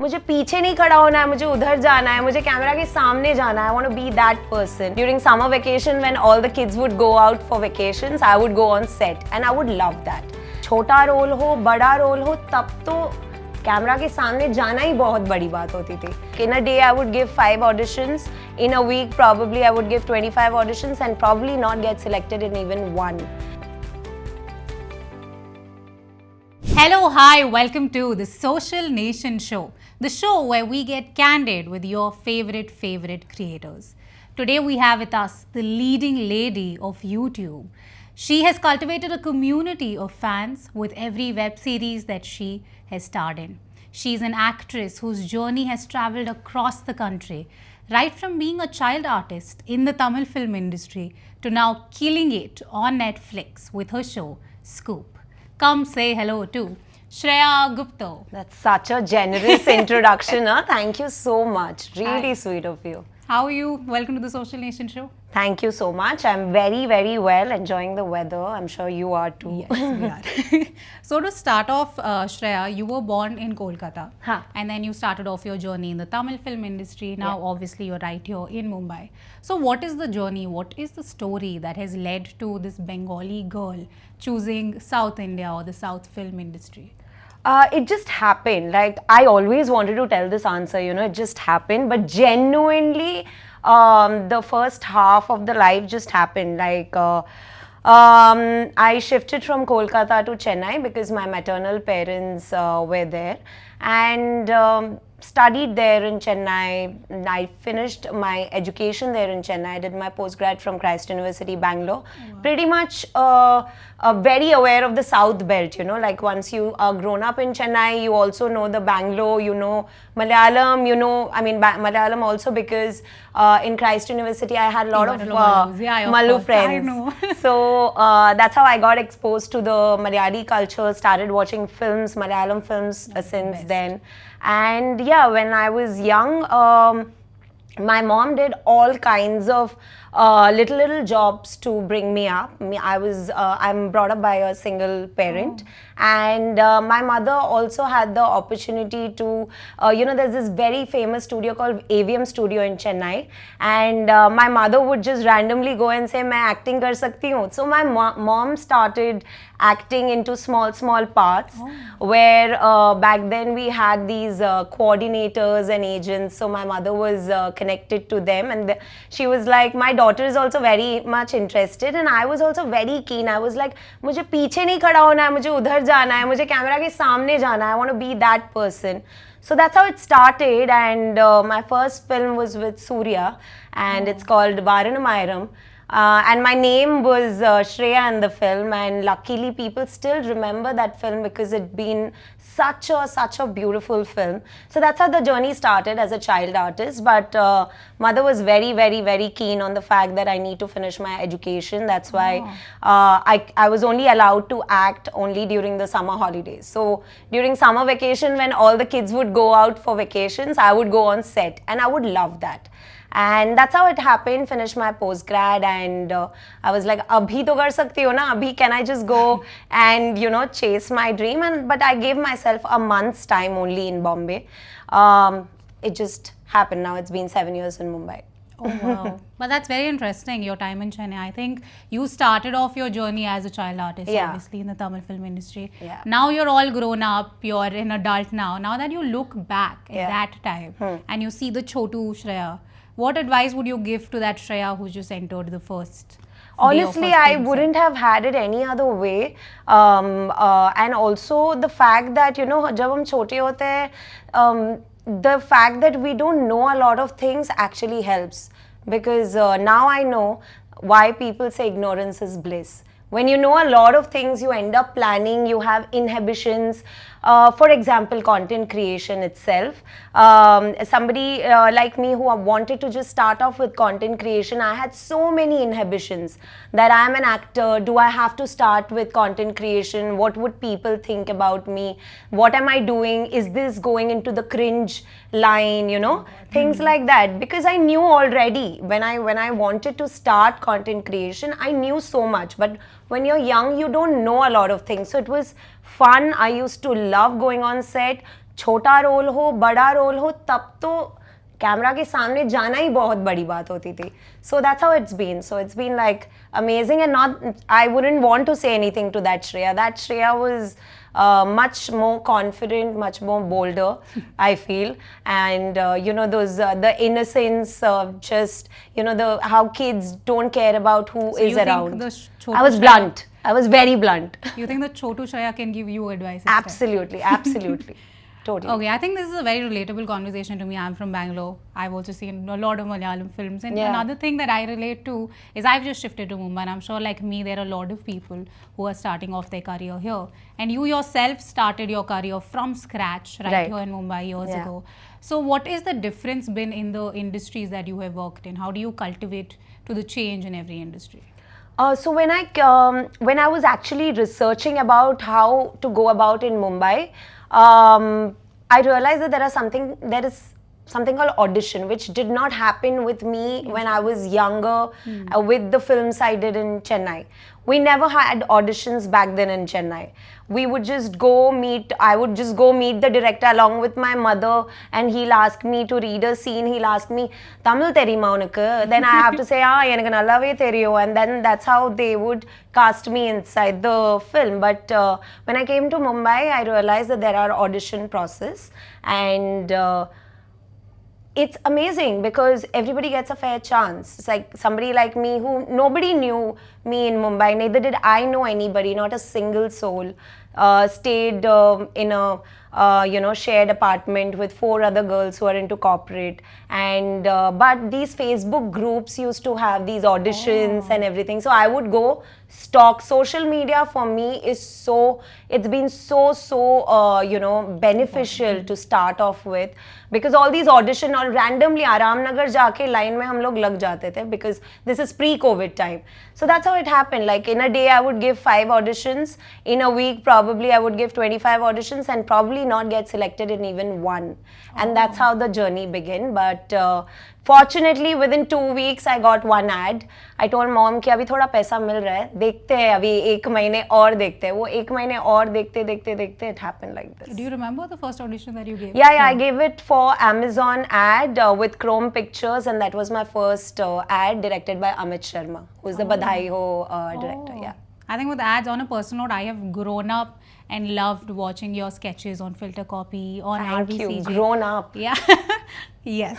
मुझे पीछे नहीं खड़ा होना है, मुझे उधर जाना है, मुझे कैमरा के सामने जाना है. I want to be that person. During summer vacation when all the kids would go out for vacations, I would go on set and I would love that. छोटा रोल हो, बड़ा रोल हो, तब तो कैमरा के सामने जाना ही बहुत बड़ी बात होती थी. In a day I would give 5 auditions. In a week probably I would give 25 auditions and probably not get selected in even one. Hello, hi, welcome to the Social Nation Show, the show where we get candid with your favorite creators. Today we have with us the leading lady of YouTube. She has cultivated a community of fans with every web series that she has starred in. She's an actress whose journey has traveled across the country, right from being a child artist in the Tamil film industry to now killing it on Netflix with her show Scoop. Come say hello to Shreya Gupta. That's such a generous introduction. Huh? Thank you so much. Really sweet of you. How are you? Welcome to the Social Nation Show. Thank you so much. I'm very, very well, enjoying the weather. I'm sure you are too. Yes, we are. So to start off, Shreya, you were born in Kolkata. Huh. And then you started off your journey in the Tamil film industry. Now, obviously, you're right here in Mumbai. So what is the journey? What is the story that has led to this Bengali girl choosing South India or the South film industry? It just happened. Like, I always wanted to tell this answer, you know, it just happened. But genuinely, the first half of the life just happened. Like, I shifted from Kolkata to Chennai because my maternal parents were there. And studied there in Chennai. I finished my education there in Chennai. I did my postgrad from Christ University, Bangalore. Oh, wow. Pretty much very aware of the South Belt, you know, like once you are grown up in Chennai, you also know the Bangalore, you know Malayalam, you know, I mean Malayalam also because in Christ University I had a lot of Malu friends. I know. So that's how I got exposed to the Malayali culture, started watching films, Malayalam films since then. And yeah, when I was young, my mom did all kinds of little jobs to bring me up. I'm brought up by a single parent. And my mother also had the opportunity to, you know, there's this very famous studio called AVM Studio in Chennai. And my mother would just randomly go and say, "Main acting kar sakti hu." So my mom started acting into small parts where back then we had these coordinators and agents. So my mother was connected to them and she was like, my daughter is also very much interested and I was also very keen. I was like, मुझे पीछे नहीं खड़ा होना है, मुझे उधर जाना है, मुझे कैमरा के सामने जाना है. I want to be that person. So that's how it started, and my first film was with Surya, and it's called Varanamayiram. And my name was Shreya in the film, and luckily people still remember that film because it'd been such a beautiful film. So that's how the journey started as a child artist. But mother was very keen on the fact that I need to finish my education. That's why I was only allowed to act only during the summer holidays. So during summer vacation when all the kids would go out for vacations, I would go on set and I would love that. And that's how it happened. Finished my postgrad and I was like, abhi to kar sakti ho na, abhi can I just go and, you know, chase my dream. But I gave myself a month's time only in Bombay. It just happened. Now it's been 7 years in Mumbai. Oh wow. But that's very interesting, your time in Chennai. I think you started off your journey as a child artist, obviously, in the Tamil film industry. Yeah. Now you're all grown up, you're an adult now. Now that you look back at that time and you see the Chotu Shreya, what advice would you give to that Shreya who's just entered the first? Honestly, I wouldn't have had it any other way. And also the fact that, you know, jab hum chote hote hain, the fact that we don't know a lot of things actually helps. Because now I know why people say ignorance is bliss. When you know a lot of things, you end up planning, you have inhibitions. For example, content creation itself. Somebody like me who wanted to just start off with content creation, I had so many inhibitions that I'm an actor. Do I have to start with content creation? What would people think about me? What am I doing? Is this going into the cringe line? You know, things like that. Because I knew already when I wanted to start content creation, I knew so much. But when you're young, you don't know a lot of things. So it was fun. I used to love going on set. छोटा role हो बड़ा role हो तब तो camera के सामने जाना ही बहुत बड़ी बात होती थी. So that's how it's been. So it's been like amazing, and not, I wouldn't want to say anything to that Shreya. That Shreya was much more confident, much more bolder, I feel. And you know, those the innocence of just, you know, the how kids don't care about who So is you think around. the Chotu I was Shreya- blunt. I was very blunt. You think the Chotu Shreya can give you advice? instead? Absolutely, absolutely, totally. Okay, I think this is a very relatable conversation to me. I'm from Bangalore. I've also seen a lot of Malayalam films. And Yeah. another thing that I relate to is I've just shifted to Mumbai. And I'm sure, like me, there are a lot of people who are starting off their career here. And you yourself started your career from scratch right here in Mumbai years Yeah. ago. So, what is the difference been in the industries that you have worked in? How do you cultivate to the change in every industry? So when I was actually researching about how to go about in Mumbai, I realized that there is something called audition, which did not happen with me when I was younger with the films I did in Chennai. We never had auditions back then in Chennai. We would just go meet, I would just go meet the director along with my mother, and he'll ask me to read a scene. He'll ask me, Tamil theriyuma unakku? Then I have to say, enakku nallave theriyum. And then that's how they would cast me inside the film. But when I came to Mumbai, I realized that there are audition process, and it's amazing because everybody gets a fair chance. It's like somebody like me who nobody knew me in Mumbai, neither did I know anybody, not a single soul. Stayed in a shared apartment with 4 other girls who are into corporate, and but these Facebook groups used to have these auditions and everything. So I would go stalk. Social media for me is it's been so beneficial to start off with, because all these audition और randomly आराम नगर जाके line में हम लोग लग जाते थे, because this is pre-COVID time. So that's how it happened. Like in a day I would give 5 auditions. In a week probably I would give 25 auditions and probably not get selected in even one. And that's how the journey began. But fortunately within 2 weeks I got one ad. I told mom कि अभी थोड़ा पैसा मिल रहा है, देखते हैं अभी 1 महीने और देखते हैं. वो 1 महीने और देखते it happened like this. Do you remember the first audition that you gave? Yeah, I gave it for Amazon ad with Chrome Pictures, and that was my first ad directed by Amit Sharma, who's the Badhai Ho director. Yeah. I think with ads, on a personal note, I have grown up and loved watching your sketches on Filter Copy, on Thank you. RVCJ. Grown up. Yeah. Yes.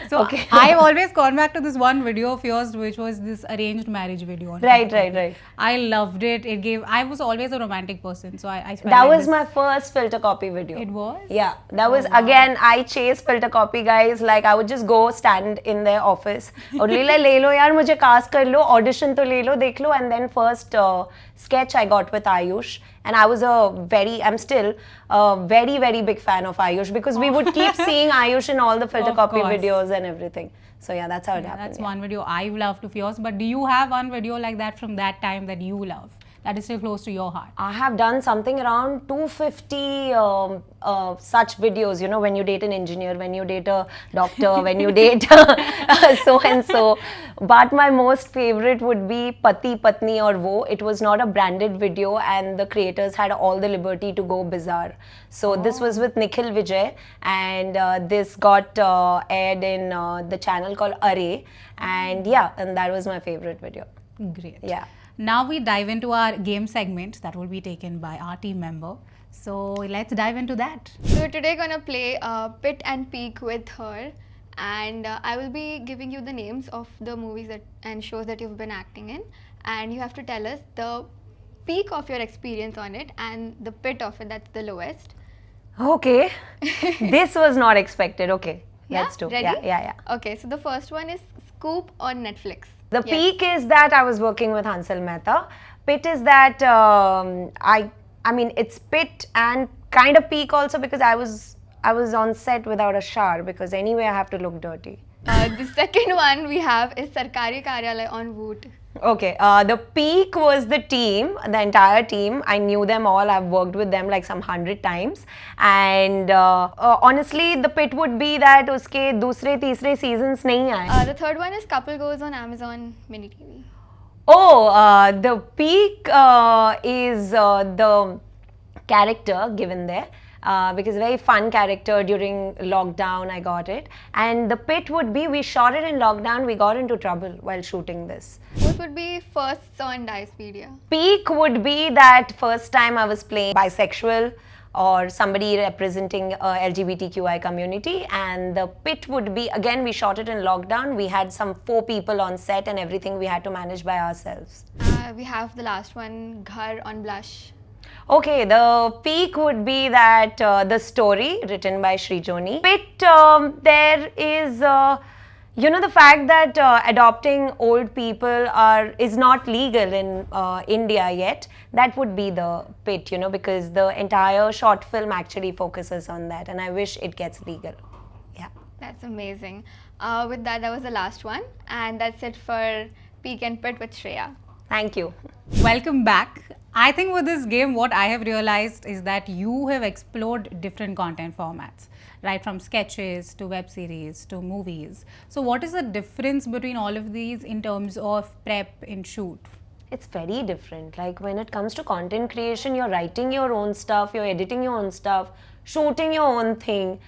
So I've always gone back to this one video of yours, which was this arranged marriage video. On Right. I loved it. I was always a romantic person, so I felt That like was this- my first Filter Copy video. It was? Yeah, that was again. I chased Filter Copy guys. Like I would just go stand in their office और ले लो यार, मुझे cast कर लो, audition तो ले लो, देख लो. And then first sketch I got with Ayush, and I'm still a very, very big fan of Ayush, because we would keep seeing Ayush in all the Filter Of Copy course. videos and everything. So yeah, that's how it happened. That's one video I loved of yours. But do you have one video like that from that time that you love, that is still close to your heart? I have done something around 250 such videos, you know, when you date an engineer, when you date a doctor, when you date so and so. But my most favorite would be Pati Patni Aur Wo. It was not a branded video, and the creators had all the liberty to go bizarre. So this was with Nikhil Vijay, and this got aired in the channel called Array. And yeah, and that was my favorite video. Great. Yeah. Now we dive into our game segment that will be taken by our team member. So let's dive into that. So we're today gonna play Pit and Peak with her, and I will be giving you the names of the movies and shows that you've been acting in, and you have to tell us the peak of your experience on it and the pit of it, that's the lowest. Okay. This was not expected. Okay. Yeah? Let's do. Ready? Yeah. Okay, so the first one is Scoop on Netflix. The Yes. peak is that I was working with Hansal Mehta. Pit is that I mean it's pit and kind of peak also, because I was on set without a shower, because anyway I have to look dirty. The second one we have is Sarkari Karyalay on Voot. Okay, the peak was the team, the entire team. I knew them all. I've worked with them like some 100 times. And honestly, the pit would be that uske dusre, teesre seasons nahi aaye. The third one is Couple Goes on Amazon Mini TV. Oh, the peak is the character given there. because very fun character during lockdown. I got it, and the pit would be we shot it in lockdown. We got into trouble while shooting this. What would be first on Dicepedia? Peak would be that first time I was playing bisexual or somebody representing LGBTQI community, and the pit would be, again, we shot it in lockdown. We had some 4 people on set and everything we had to manage by ourselves. We have the last one, Ghar on Blush. Okay, the peak would be that the story written by Sri Joni. Pit, there is the fact that adopting old people is not legal in India yet. That would be the pit, because the entire short film actually focuses on that, and I wish it gets legal. Yeah. That's amazing. With that was the last one, and that's it for Peak and Pit with Shreya. Thank you. Welcome back. I think with this game, what I have realized is that you have explored different content formats, right? From sketches to web series to movies. So what is the difference between all of these in terms of prep and shoot? It's very different. Like when it comes to content creation, you're writing your own stuff, you're editing your own stuff, shooting your own thing.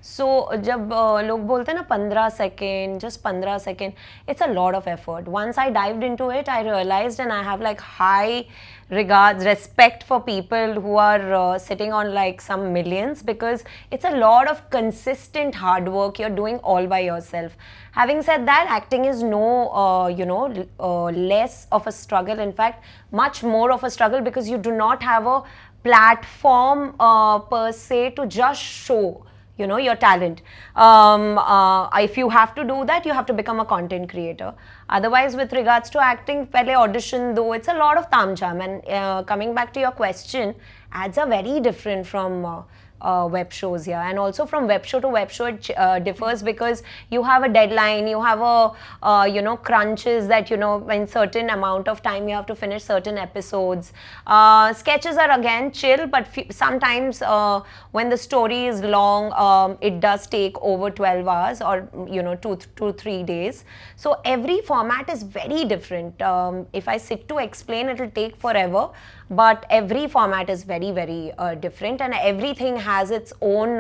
So जब लोग बोलते हैं ना 15 second, just 15 second, it's a lot of effort. Once I dived into it, I realized, and I have like high regards, respect for people who are sitting on like some millions, because it's a lot of consistent hard work you're doing all by yourself. Having said that, acting is less of a struggle. In fact, much more of a struggle, because you do not have a platform per se to just show your talent. If you have to do that, you have to become a content creator. Otherwise, with regards to acting, pehle audition do, it's a lot of tamjam. And coming back to your question, ads are very different from web shows, and also from web show to web show it differs, because you have a deadline, you have a crunches that in certain amount of time you have to finish certain episodes. Sketches are again chill, but sometimes when the story is long, it does take over 12 hours or 2-3 days. So every format is very different. If I sit to explain, it will take forever. But every format is very, very different, and everything has its own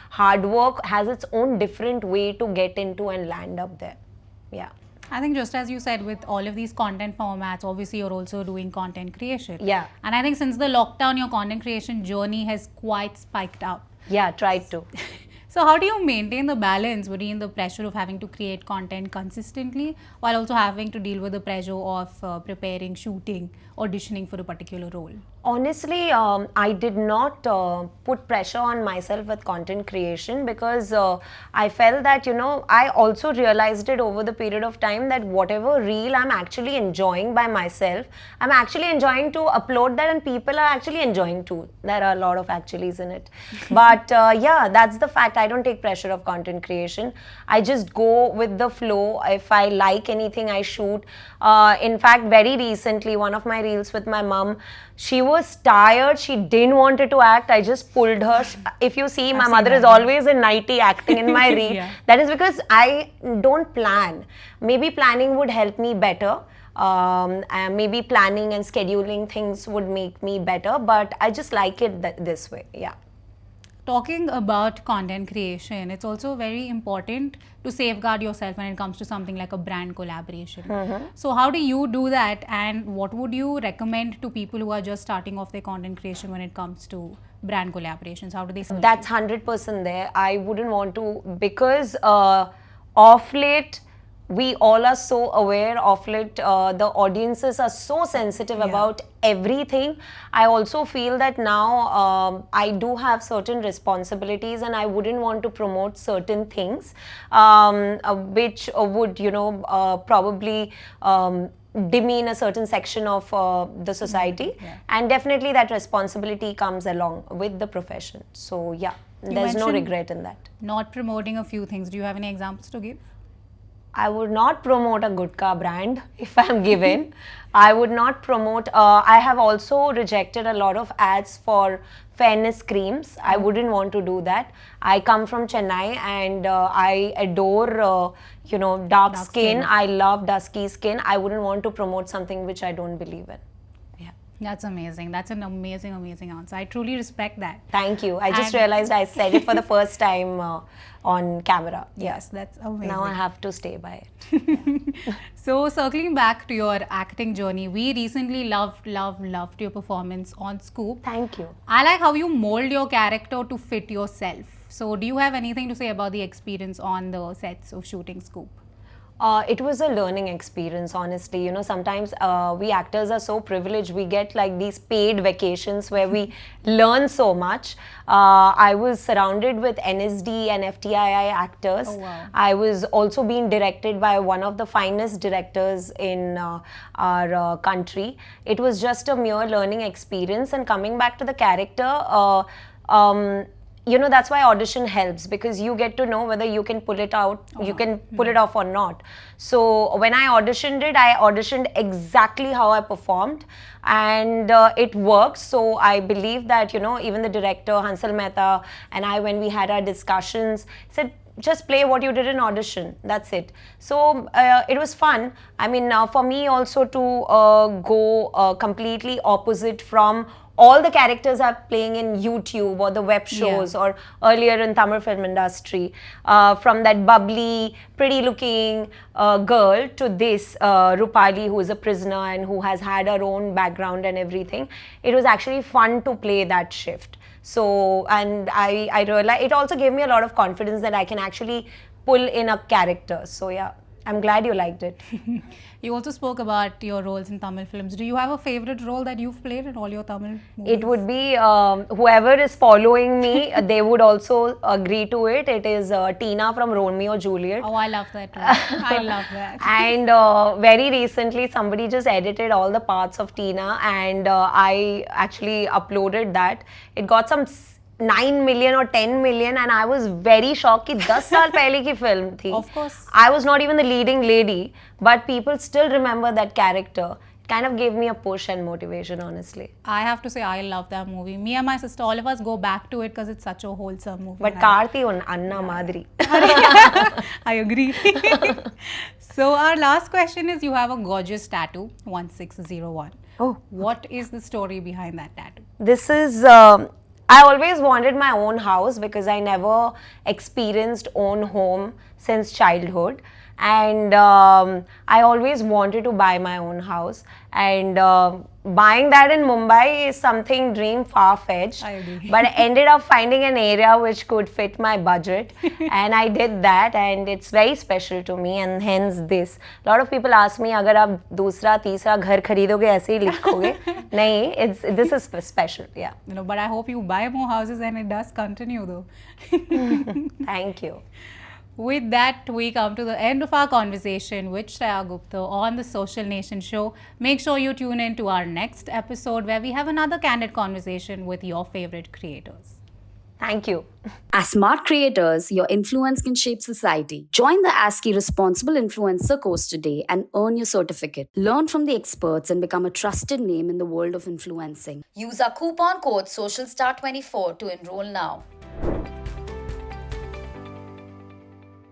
hard work, has its own different way to get into and land up there. Yeah. I think just as you said, with all of these content formats, obviously you're also doing content creation. Yeah. And I think since the lockdown, your content creation journey has quite spiked up. Yeah, tried to. So how do you maintain the balance between the pressure of having to create content consistently while also having to deal with the pressure of preparing, shooting, auditioning for a particular role? Honestly, I did not put pressure on myself with content creation, because I felt that, I also realized it over the period of time that whatever reel I'm actually enjoying by myself, I'm actually enjoying to upload that, and people are actually enjoying too. There are a lot of actuallys in it. But yeah, that's the fact. I don't take pressure of content creation. I just go with the flow. If I like anything, I shoot. In fact, very recently, one of my reels with my mom, she was tired. She didn't want to act. I just pulled her. If you see, my mother is always in nighty acting in my reel. Yeah. That is because I don't plan. Maybe planning would help me better. And maybe planning and scheduling things would make me better. But I just like it this way. Yeah. Talking about content creation, it's also very important to safeguard yourself when it comes to something like a brand collaboration. So how do you do that, and what would you recommend to people who are just starting off their content creation when it comes to brand collaborations? How do they select? That's 100% there. I wouldn't want to, because of late, we all are so aware of it. The audiences are so sensitive about everything. I also feel that now I do have certain responsibilities, and I wouldn't want to promote certain things which would, probably demean a certain section of the society. And definitely that responsibility comes along with the profession. So yeah, there's no regret in that. Not promoting a few things. Do you have any examples to give? I would not promote a Gutka brand if I'm given. I would not promote. I have also rejected a lot of ads for fairness creams. I wouldn't want to do that. I come from Chennai, and I adore, dark skin. I love dusky skin. I wouldn't want to promote something which I don't believe in. Yeah. That's amazing. That's an amazing, amazing answer. I truly respect that. Thank you. I just And- realized I said it for the first time on camera. Yes, that's amazing. Now I have to stay by it. So circling back to your acting journey, we recently loved your performance on Scoop. Thank you. I like how you mold your character to fit yourself. So do you have anything to say about the experience on the sets of shooting Scoop? It was a learning experience, honestly. You know, sometimes we actors are so privileged. We get like these paid vacations where we learn so much. I was surrounded with NSD and FTII actors. Oh, wow. I was also being directed by one of the finest directors in our country. It was just a mere learning experience. And coming back to the character, you know, that's why audition helps, because you get to know whether you can pull it out, you can pull it off or not. So when I auditioned exactly how I performed, and it worked. So I believe that, you know, even the director Hansal Mehta and I, when we had our discussions, said, just play what you did in audition, that's it. So it was fun. I mean, for me also to go completely opposite from all the characters are playing in YouTube or the web shows, or earlier in Tamil film industry, from that bubbly, pretty looking girl to this Rupali, who is a prisoner and who has had her own background and everything. It was actually fun to play that shift. So, and I realized it also gave me a lot of confidence that I can actually pull in a character. So yeah, I'm glad you liked it. You also spoke about your roles in Tamil films. Do you have a favorite role that you've played in all your Tamil movies? It would be whoever is following me, they would also agree to it. It is Tina from Romeo Juliet. Oh, I love that one. I love that. And very recently, somebody just edited all the parts of Tina, and I actually uploaded that. It got some 9 million or 10 million, and I was very shocked कि 10 साल पहले की film थी. Of course. I was not even the leading lady, but people still remember that character. It kind of gave me a push and motivation, honestly. I have to say, I love that movie. Me and my sister, all of us go back to it because it's such a wholesome movie. But Karthi on Anna Madri. I agree. So our last question is, you have a gorgeous tattoo, 1601. Oh. What is the story behind that tattoo? This is, I always wanted my own house because I never experienced own home since childhood. And I always wanted to buy my own house. And buying that in Mumbai is something dream far-fetched. I agree. But I ended up finding an area which could fit my budget. And I did that, and it's very special to me, and hence this. A lot of people ask me, अगर आप दूसरा तीसरा घर खरीदोगे ऐसे ही लिखोगे? नहीं, this is special, yeah. You know, but I hope you buy more houses and it does continue though. Thank you. With that, we come to the end of our conversation with Shreya Gupta on the Social Nation show. Make sure you tune in to our next episode where we have another candid conversation with your favorite creators. Thank you. As smart creators, your influence can shape society. Join the ASCII Responsible Influencer course today and earn your certificate. Learn from the experts and become a trusted name in the world of influencing. Use our coupon code SOCIALSTAR24 to enroll now.